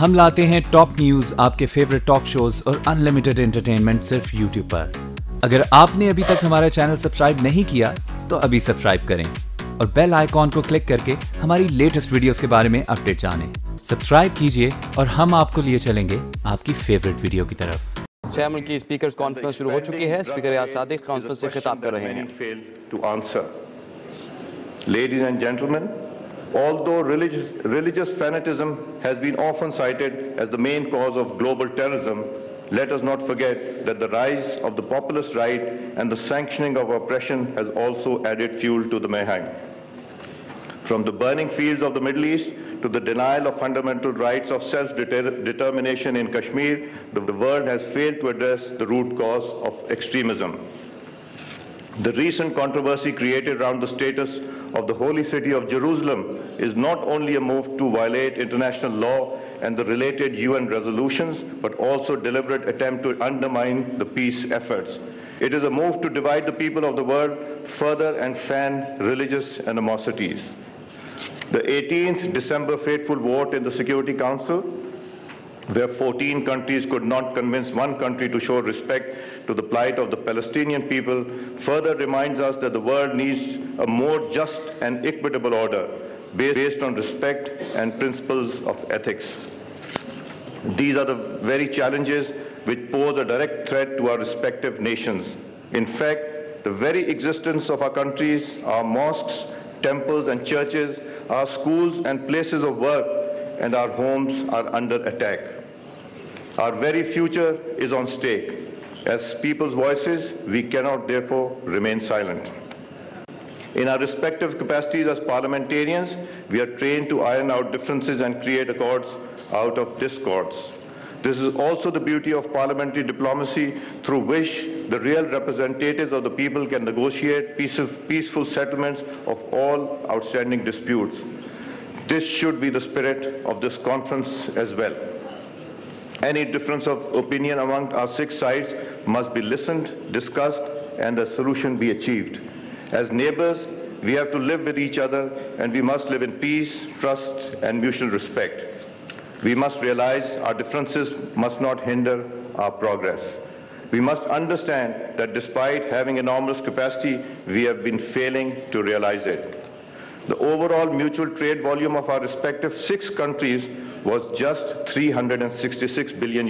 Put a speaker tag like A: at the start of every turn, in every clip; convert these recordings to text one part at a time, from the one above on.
A: हम लाते हैं top news, आपके फेवरेट टॉक शोज और अनलिमिटेड एंटरटेनमेंट सिर्फ YouTube पर। अगर आपने अभी तक हमारा चैनल सब्सक्राइब नहीं किया तो अभी सब्सक्राइब करें और बेल आइकॉन को क्लिक करके हमारी लेटेस्ट वीडियोस के बारे में अपडेट जानें। सब्सक्राइब कीजिए और हम आपको लिए चलेंगे आपकी फेवरेट वीडियो की तरफ।
B: 6 मुल्की स्पीकर्स कॉन्फ्रेंस शुरू हो चुकी है। स्पीकर अयाज सादिक कॉन्फ्रेंस से खिताब कर रहे हैं।
C: Ladies and gentlemen, although religious fanatism has been often cited as the main cause of global terrorism, let us not forget that the rise of the populist right and the sanctioning of oppression has also added fuel to the mayhem. From the burning fields of the Middle East to the denial of fundamental rights of self-determination in Kashmir, the world has failed to address the root cause of extremism. The recent controversy created around the status of the holy city of Jerusalem is not only a move to violate international law and the related UN resolutions, but also a deliberate attempt to undermine the peace efforts. It is a move to divide the people of the world further and fan religious animosities. The 18th December fateful vote in the Security Council, where 14 countries could not convince one country to show respect to the plight of the Palestinian people, further reminds us that the world needs a more just and equitable order based on respect and principles of ethics. These are the very challenges which pose a direct threat to our respective nations. In fact, the very existence of our countries, our mosques, temples and churches, our schools and places of work, and our homes are under attack. Our very future is on stake. As people's voices, we cannot therefore remain silent. In our respective capacities as parliamentarians, we are trained to iron out differences and create accords out of discords. This is also the beauty of parliamentary diplomacy, through which the real representatives of the people can negotiate peaceful settlements of all outstanding disputes. This should be the spirit of this conference as well. Any difference of opinion among our 6 sides must be listened, discussed, and a solution be achieved. As neighbors, we have to live with each other, and we must live in peace, trust, and mutual respect. We must realize our differences must not hinder our progress. We must understand that despite having enormous capacity, we have been failing to realize it. The overall mutual trade volume of our respective 6 countries was just $366 billion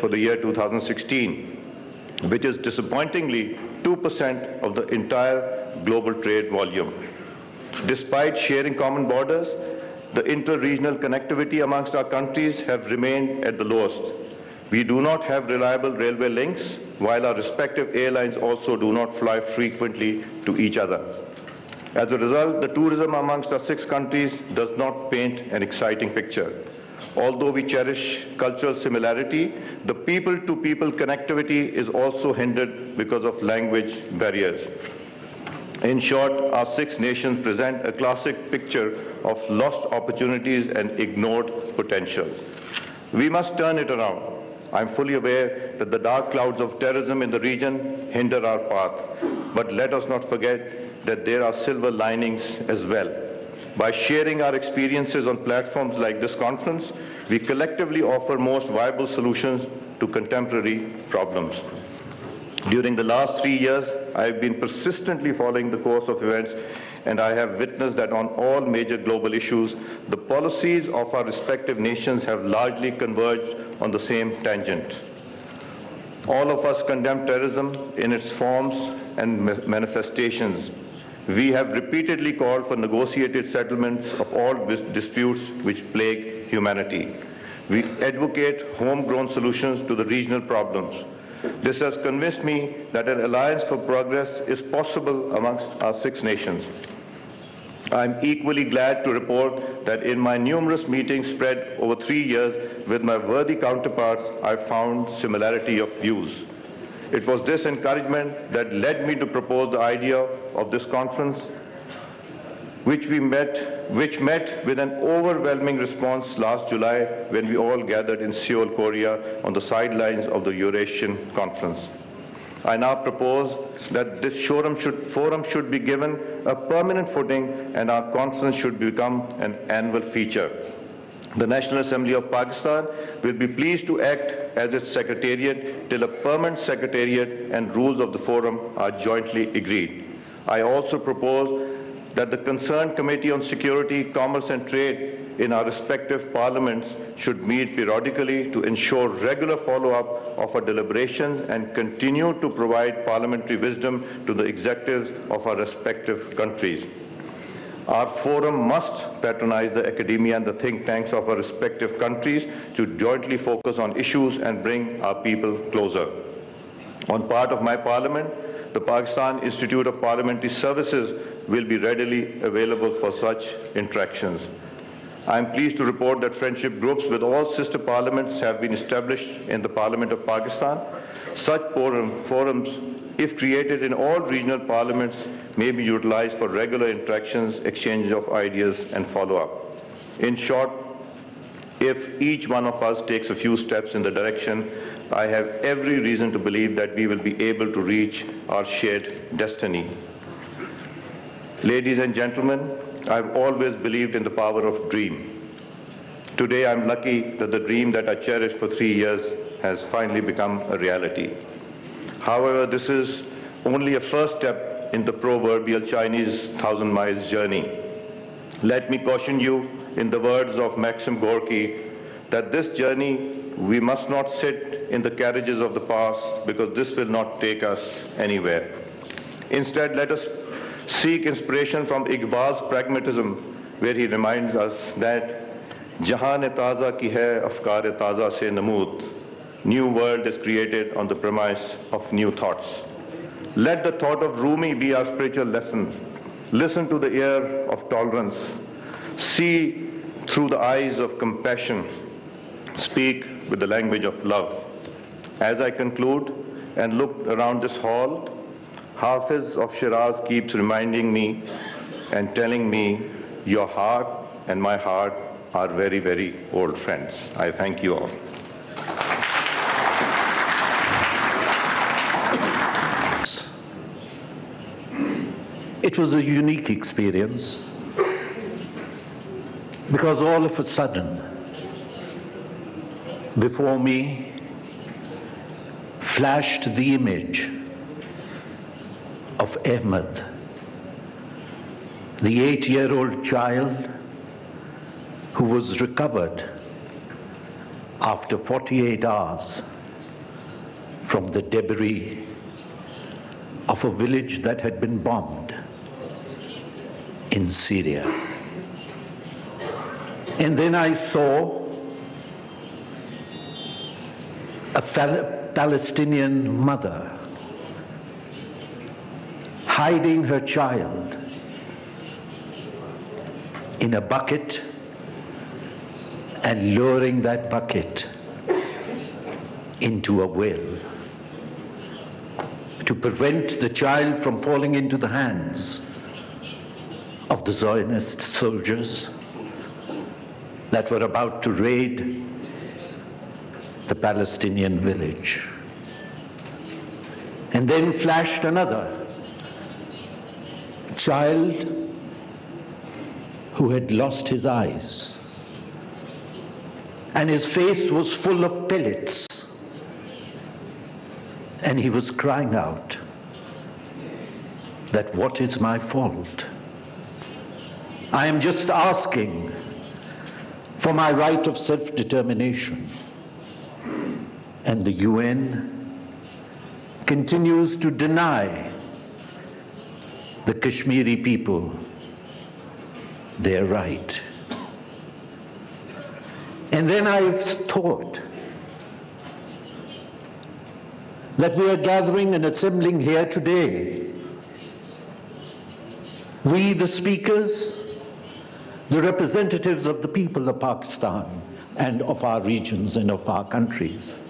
C: for the year 2016, which is disappointingly 2% of the entire global trade volume. Despite sharing common borders, the inter-regional connectivity amongst our countries have remained at the lowest. We do not have reliable railway links, while our respective airlines also do not fly frequently to each other. As a result, the tourism amongst our 6 countries does not paint an exciting picture. Although we cherish cultural similarity, the people-to-people connectivity is also hindered because of language barriers. In short, our 6 nations present a classic picture of lost opportunities and ignored potential. We must turn it around. I'm fully aware that the dark clouds of terrorism in the region hinder our path, but let us not forget that there are silver linings as well. By sharing our experiences on platforms like this conference, we collectively offer most viable solutions to contemporary problems. During the last 3 years, I have been persistently following the course of events, and I have witnessed that on all major global issues, the policies of our respective nations have largely converged on the same tangent. All of us condemn terrorism in its forms and manifestations. We have repeatedly called for negotiated settlements of all disputes which plague humanity. We advocate homegrown solutions to the regional problems. This has convinced me that an alliance for progress is possible amongst our 6 nations. I am equally glad to report that in my numerous meetings spread over 3 years with my worthy counterparts, I found similarity of views. It was this encouragement that led me to propose the idea of this conference, which met with an overwhelming response last July when we all gathered in Seoul, Korea on the sidelines of the Eurasian Conference. I now propose that this forum should be given a permanent footing and our conference should become an annual feature. The National Assembly of Pakistan will be pleased to act as its secretariat till a permanent secretariat and rules of the forum are jointly agreed. I also propose that the concerned Committee on Security, Commerce and Trade in our respective parliaments should meet periodically to ensure regular follow-up of our deliberations and continue to provide parliamentary wisdom to the executives of our respective countries. Our forum must patronize the academia and the think tanks of our respective countries to jointly focus on issues and bring our people closer. On part of my parliament, the Pakistan Institute of Parliamentary Services will be readily available for such interactions. I am pleased to report that friendship groups with all sister parliaments have been established in the Parliament of Pakistan. Such forums, if created in all regional parliaments, may be utilized for regular interactions, exchange of ideas, and follow-up. In short, if each one of us takes a few steps in the direction, I have every reason to believe that we will be able to reach our shared destiny. Ladies and gentlemen, I've always believed in the power of dream. Today, I'm lucky that the dream that I cherished for 3 years has finally become a reality. However, this is only a first step in the proverbial Chinese 1,000 miles journey. Let me caution you in the words of Maxim Gorky that this journey we must not sit in the carriages of the past because this will not take us anywhere. Instead, let us seek inspiration from Iqbal's pragmatism, where he reminds us that Jahan-e-Taza ki hai afkar-e-taza se namood. New world is created on the premise of new thoughts. Let the thought of Rumi be our spiritual lesson. Listen to the ear of tolerance. See through the eyes of compassion. Speak with the language of love. As I conclude and look around this hall, Hafiz of Shiraz keeps reminding me and telling me, your heart and my heart are very, very old friends. I thank you all.
D: It was a unique experience because all of a sudden, before me flashed the image of Ahmed, the 8-year-old child who was recovered after 48 hours from the debris of a village that had been bombed in Syria. And then I saw a Palestinian mother hiding her child in a bucket and lowering that bucket into a well to prevent the child from falling into the hands of the Zionist soldiers that were about to raid the Palestinian village. And then flashed another child who had lost his eyes, and his face was full of pellets, and he was crying out that, what is my fault? I am just asking for my right of self-determination. And the UN continues to deny the Kashmiri people their right. And then I thought that we are gathering and assembling here today, we the speakers, the representatives of the people of Pakistan and of our regions and of our countries.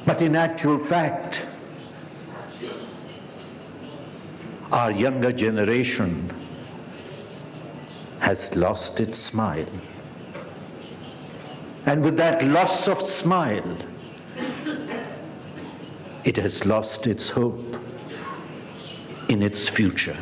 D: But in actual fact, our younger generation has lost its smile. And with that loss of smile, it has lost its hope in its future.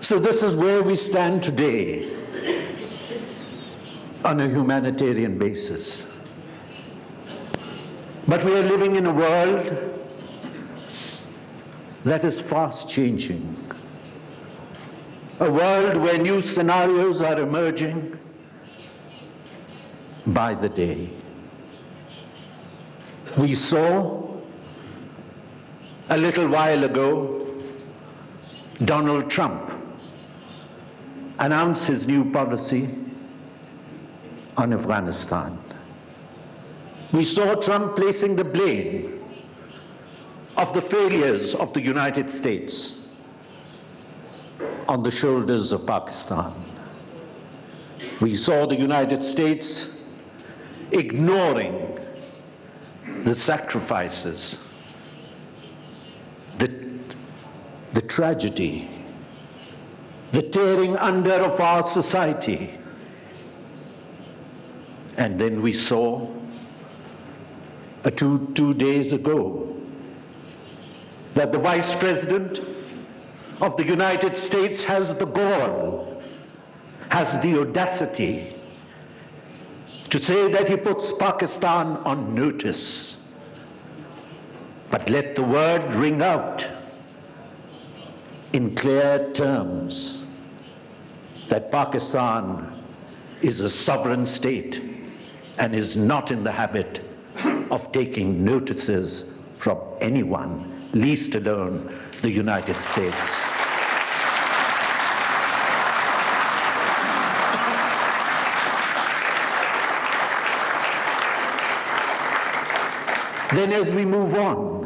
D: So this is where we stand today. on a humanitarian basis. But we are living in a world that is fast changing, a world where new scenarios are emerging by the day. We saw a little while ago Donald Trump announce his new policy on Afghanistan. We saw Trump placing the blame of the failures of the United States on the shoulders of Pakistan. We saw the United States ignoring the sacrifices, the tragedy, the tearing under of our society. And then we saw two days ago that the Vice President of the United States has the gall, has the audacity to say that he puts Pakistan on notice. But let the word ring out in clear terms that Pakistan is a sovereign state and is not in the habit of taking notices from anyone, least alone the United States. Then as we move on,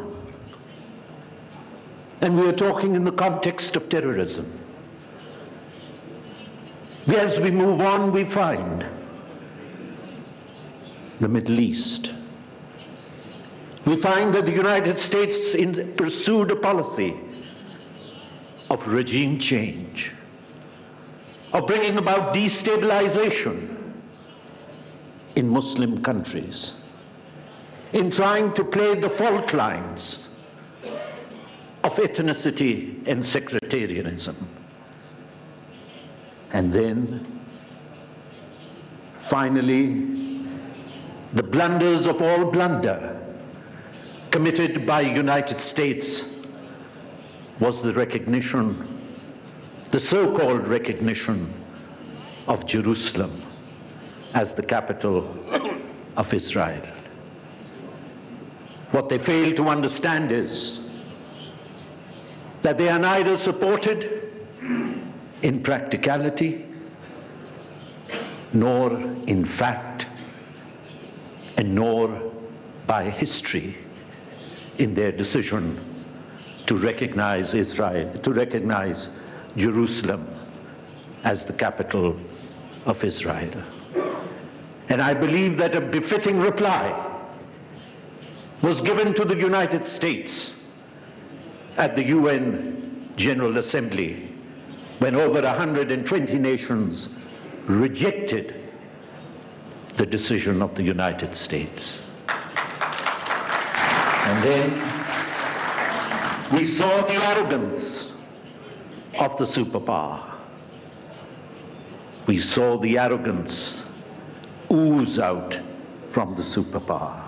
D: and we are talking in the context of terrorism, as we move on, we find the Middle East. We find that the United States pursued a policy of regime change, of bringing about destabilization in Muslim countries, in trying to play the fault lines of ethnicity and sectarianism. And then, finally, the blunders of all blunder committed by the United States was the recognition, the so-called recognition of Jerusalem as the capital of Israel. What they fail to understand is that they are neither supported in practicality nor in fact and nor by history in their decision to recognize Israel, to recognize Jerusalem as the capital of Israel. And I believe that a befitting reply was given to the United States at the UN General Assembly when over 120 nations rejected the decision of the United States. And then we saw the arrogance of the superpower. We saw the arrogance ooze out from the superpower.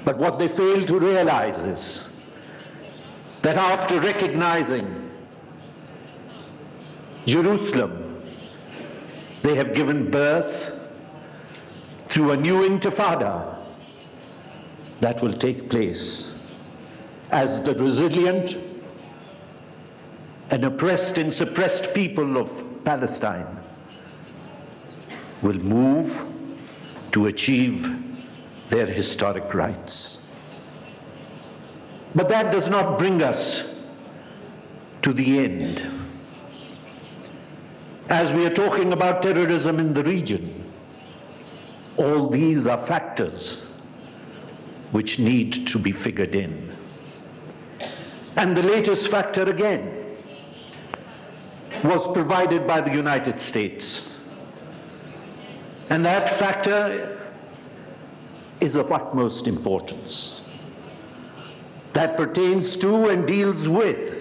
D: But what they failed to realize is that after recognizing Jerusalem, they have given birth to a new intifada that will take place as the resilient and oppressed and suppressed people of Palestine will move to achieve their historic rights. But that does not bring us to the end. As we are talking about terrorism in the region, all these are factors which need to be figured in. And the latest factor again was provided by the United States. And that factor is of utmost importance. That pertains to and deals with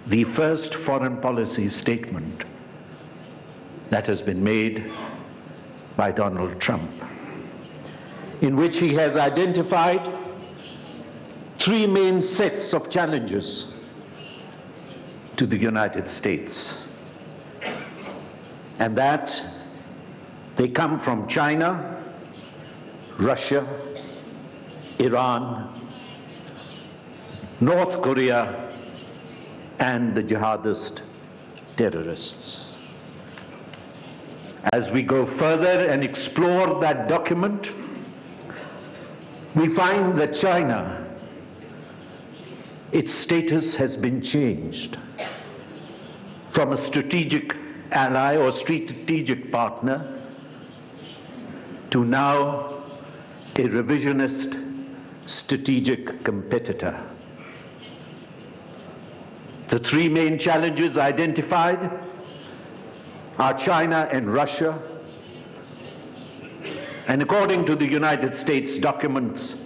D: the first foreign policy statement that has been made by Donald Trump, in which he has identified three main sets of challenges to the United States, and that they come from China, Russia, Iran, North Korea, and the jihadist terrorists. As we go further and explore that document, we find that China, its status has been changed from a strategic ally or strategic partner to now a revisionist strategic competitor. The three main challenges identified are China and Russia, and according to the United States documents,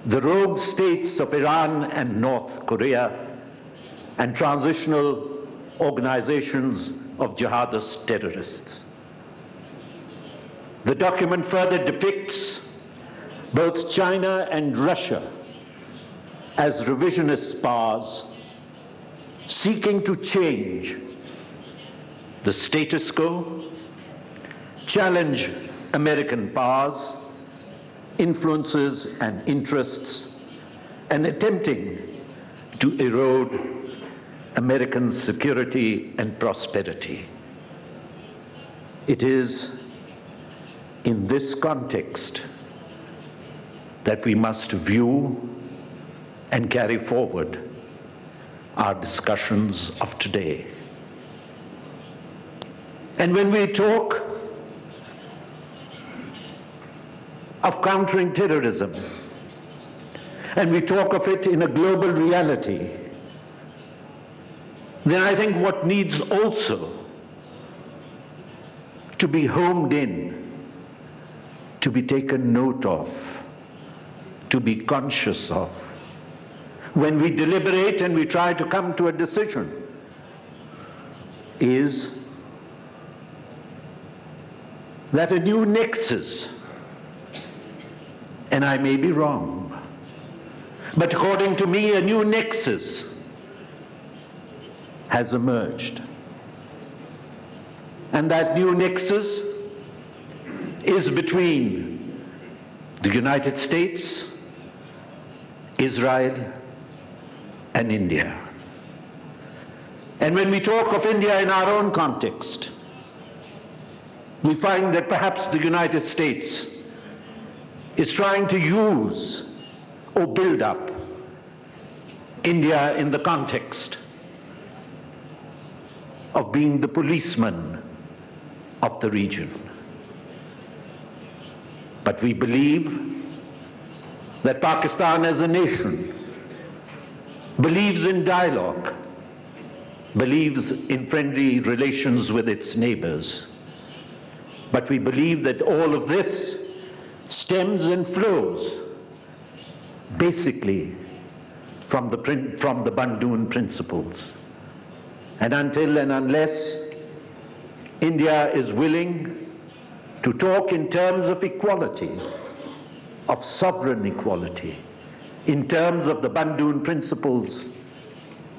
D: the rogue states of Iran and North Korea, and transitional organizations of jihadist terrorists. The document further depicts both China and Russia as revisionist powers seeking to change the status quo, challenge American powers, influences, and interests, and attempting to erode American security and prosperity. It is in this context that we must view and carry forward our discussions of today. And when we talk of countering terrorism, and we talk of it in a global reality, then I think what needs also to be homed in, to be taken note of, to be conscious of, when we deliberate and we try to come to a decision, is that a new nexus, and I may be wrong, but according to me, a new nexus has emerged. And that new nexus is between the United States, Israel, and India. And when we talk of India in our own context, we find that perhaps the United States is trying to use or build up India in the context of being the policeman of the region. But we believe that Pakistan as a nation believes in dialogue, believes in friendly relations with its neighbors. But we believe that all of this stems and flows basically from the Bandung principles. And until and unless India is willing to talk in terms of equality, of sovereign equality, in terms of the Bandung principles,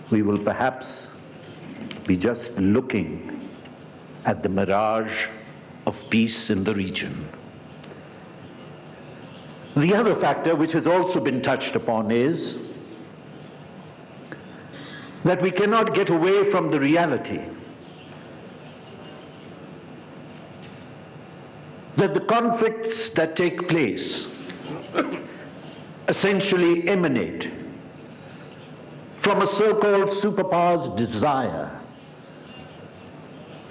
D: we will perhaps be just looking at the mirage of peace in the region. The other factor which has also been touched upon is that we cannot get away from the reality that the conflicts that take place essentially emanate from a so-called superpower's desire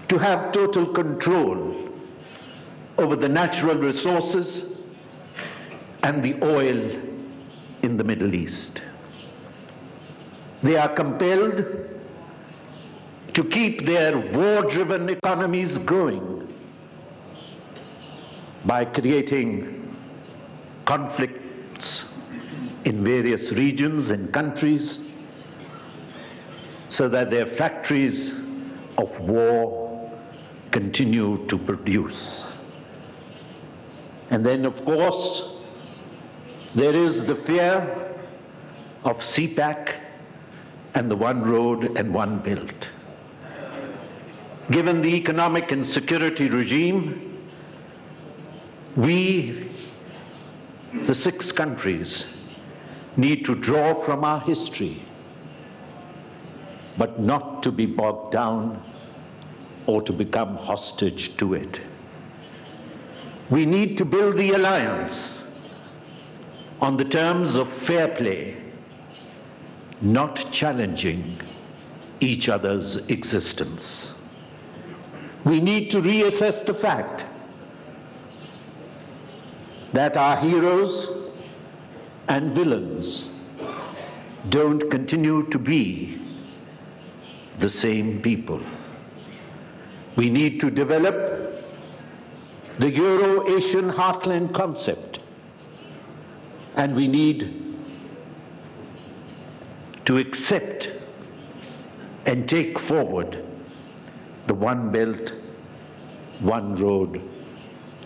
D: to have total control over the natural resources and the oil in the Middle East. They are compelled to keep their war-driven economies growing by creating conflicts in various regions and countries so that their factories of war continue to produce. And then, of course, there is the fear of CPAC and the one road and one belt. Given the economic and security regime, we, the 6 countries, need to draw from our history, but not to be bogged down or to become hostage to it. We need to build the alliance on the terms of fair play, not challenging each other's existence. We need to reassess the fact that our heroes and villains don't continue to be the same people. We need to develop the Euro-Asian heartland concept, and we need to accept and take forward the One Belt, One Road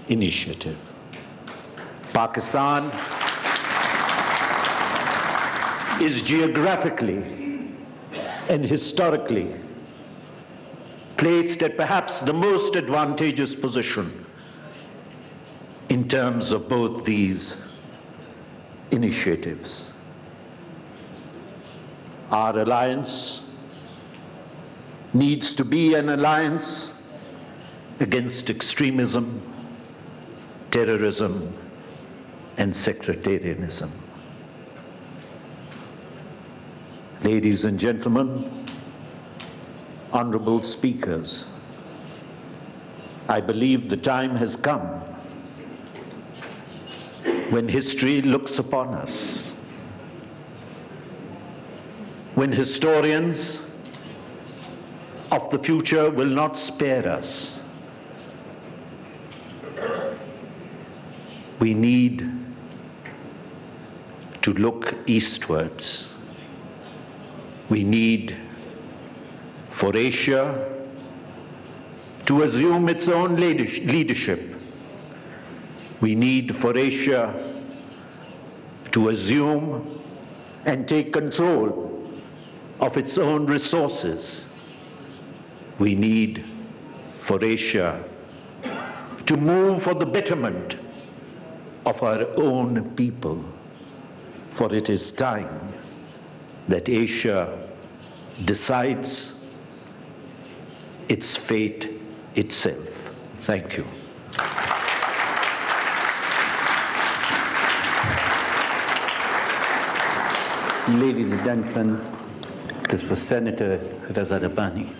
D: initiative. Pakistan is geographically and historically placed at perhaps the most advantageous position in terms of both these initiatives. Our alliance needs to be an alliance against extremism, terrorism, and sectarianism. Ladies and gentlemen, honorable speakers, I believe the time has come when history looks upon us, when historians of the future will not spare us. We need to look eastwards. We need for Asia to assume its own leadership. We need for Asia to assume and take control of its own resources. We need for Asia to move for the betterment of our own people, for it is time that Asia decides its fate itself. Thank you.
E: Ladies and gentlemen, this was Senator Raza Rabbani.